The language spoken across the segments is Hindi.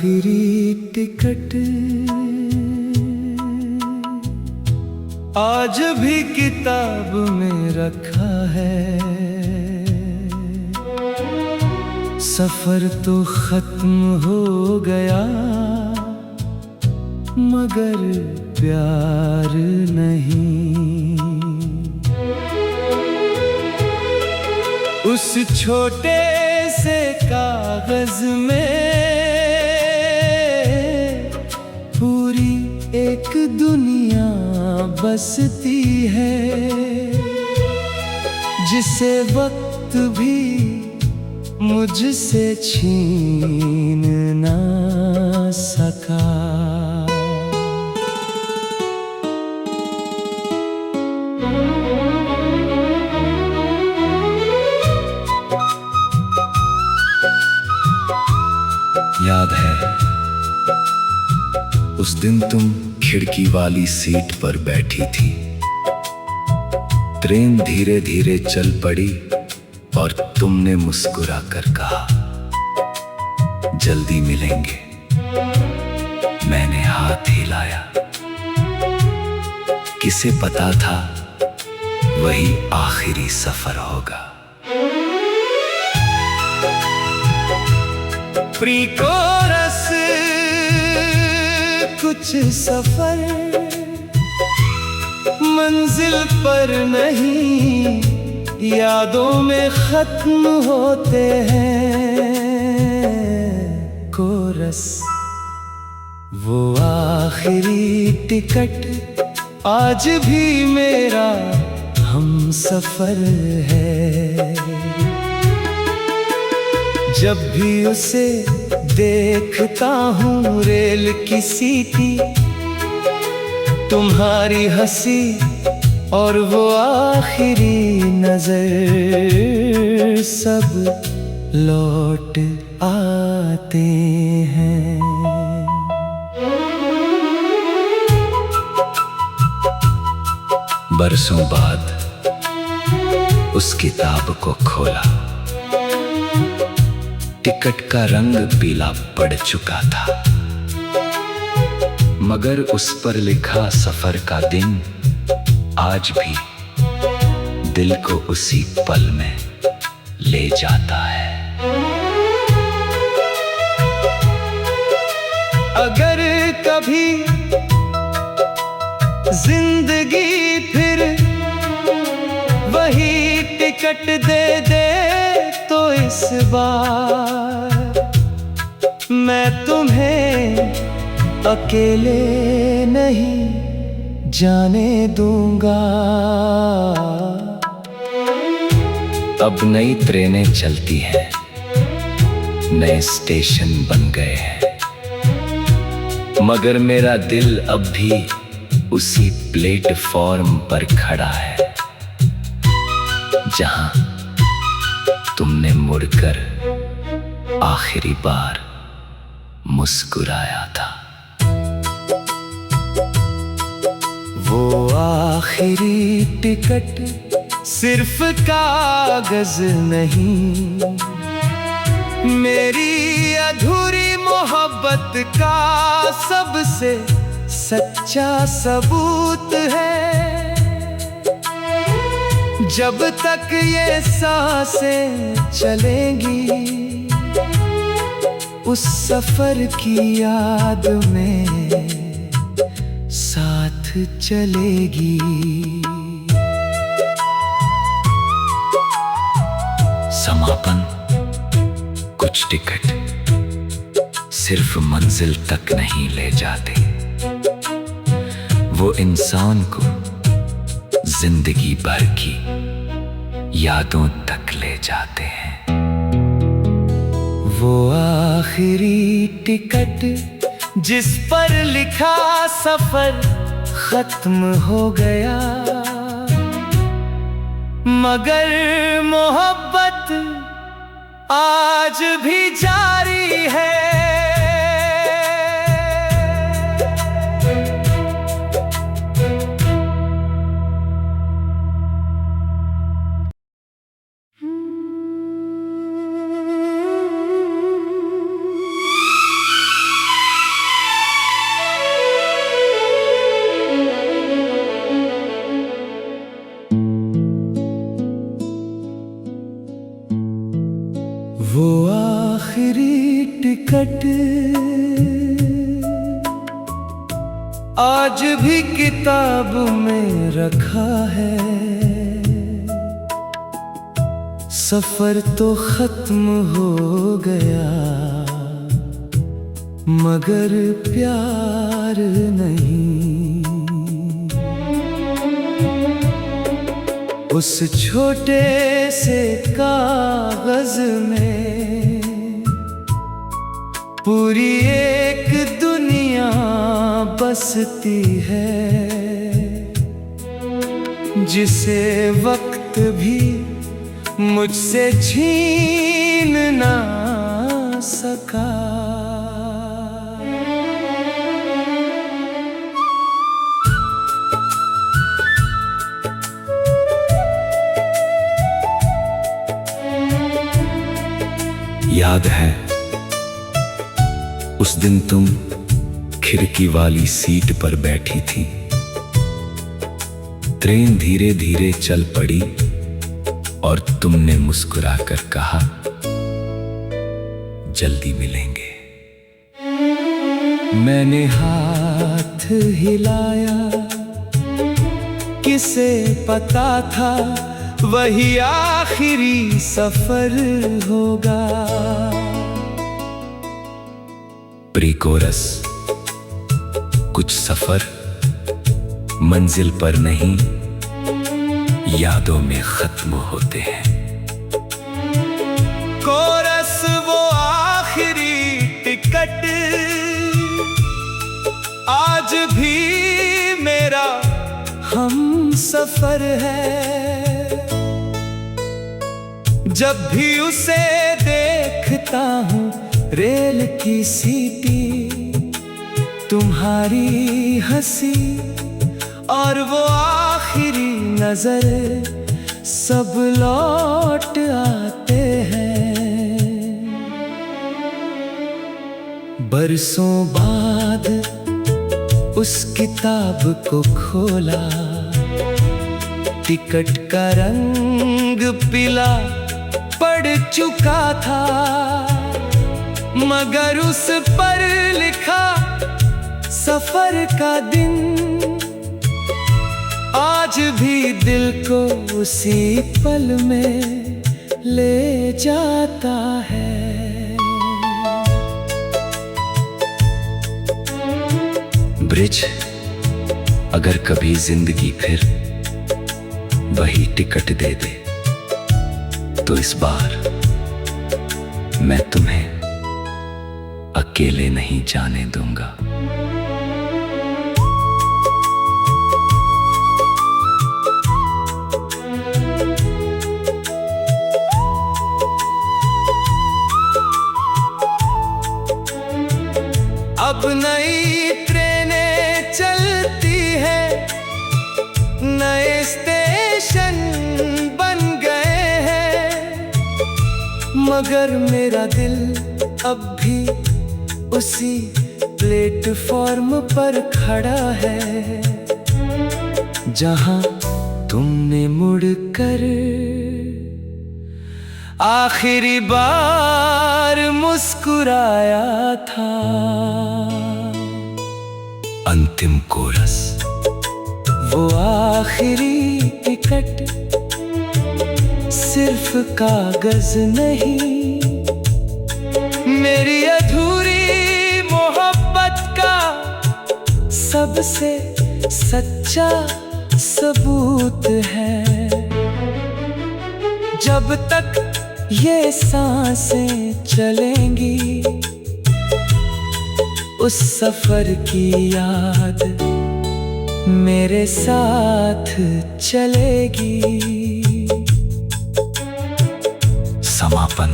आखिरी टिकट आज भी किताब में रखा है। सफर तो खत्म हो गया मगर प्यार नहीं। उस छोटे से कागज में पूरी एक दुनिया बसती है, जिसे वक्त भी मुझसे छीन ना सका। याद है उस दिन तुम खिड़की वाली सीट पर बैठी थी। ट्रेन धीरे धीरे चल पड़ी और तुमने मुस्कुरा कर कहा, जल्दी मिलेंगे। मैंने हाथ हिलाया। किसे पता था वही आखिरी सफर होगा। प्री कोरस कुछ सफर मंजिल पर नहीं, यादों में खत्म होते हैं। कोरस वो आखिरी टिकट आज भी मेरा हम सफर है। जब भी उसे देखता हूँ रेल की सीटी, तुम्हारी हंसी और वो आखिरी नजर सब लौट आते हैं। बरसों बाद उस किताब को खोला। टिकट का रंग पीला पड़ चुका था, मगर उस पर लिखा सफर का दिन आज भी दिल को उसी पल में ले जाता है। अगर कभी जिंदगी फिर वही टिकट दे दे तो इस बार मैं तुम्हें अकेले नहीं जाने दूंगा। अब नई ट्रेनें चलती हैं, नए स्टेशन बन गए हैं, मगर मेरा दिल अब भी उसी प्लेटफॉर्म पर खड़ा है जहां तुमने मुड़कर आखिरी बार मुस्कुराया था। वो आखिरी टिकट सिर्फ कागज नहीं, मेरी अधूरी मोहब्बत का सबसे सच्चा सबूत है। जब तक ये सांसें चलेंगी उस सफर की याद में साथ चलेगी। समापन कुछ टिकट सिर्फ मंजिल तक नहीं ले जाते, वो इंसान को जिंदगी भर की यादों तक ले जाते हैं। वो आखिरी टिकट जिस पर लिखा सफर खत्म हो गया, मगर मोहब्बत आज भी जारी है। आज भी किताब में रखा है। सफर तो खत्म हो गया मगर प्यार नहीं। उस छोटे से कागज में पूरी एक दुनिया बसती है, जिसे वक्त भी मुझसे छीन ना सका। याद है उस दिन तुम खिड़की वाली सीट पर बैठी थी। ट्रेन धीरे धीरे चल पड़ी और तुमने मुस्कुराकर कहा, जल्दी मिलेंगे। मैंने हाथ हिलाया, किसे पता था वही आखिरी सफर होगा। प्री कोरस, कुछ सफर मंजिल पर नहीं यादों में खत्म होते हैं। कोरस वो आखिरी टिकट आज भी मेरा हम सफर है। जब भी उसे देखता हूँ रेल की सीटी, तुम्हारी हंसी और वो आखिरी नजर सब लौट आते हैं। बरसों बाद उस किताब को खोला, टिकट का रंग पीला पड़ चुका था, मगर उस पर लिखा सफर का दिन आज भी दिल को उसी पल में ले जाता है। ब्रिज, अगर कभी जिंदगी फिर वही टिकट दे दे तो इस बार मैं तुम्हें अकेले नहीं जाने दूंगा। अब नई ट्रेनें चलती है, नए स्टेशन बन गए हैं, मगर मेरा दिल अब भी उसी प्लेटफॉर्म पर खड़ा है, जहां तुमने मुड़कर आखिरी बार मुस्कुराया था। अंतिम कोरस, वो आखिरी टिकट सिर्फ कागज नहीं, मेरी अधूरी मोहब्बत का सबसे सच्चा सबूत है। जब तक ये सांसें चलेंगी उस सफर की याद मेरे साथ चलेगी। समापन,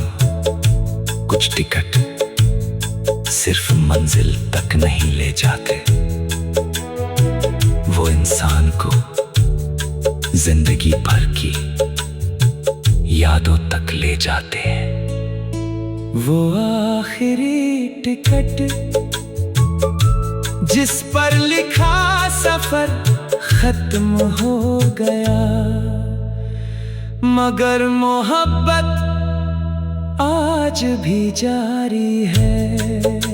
कुछ टिकट सिर्फ मंजिल तक नहीं ले जाते, वो इंसान को जिंदगी भर की यादों तक ले जाते हैं। वो आखिरी टिकट जिस पर लिखा सफर खत्म हो गया, मगर मोहब्बत आज भी जारी है।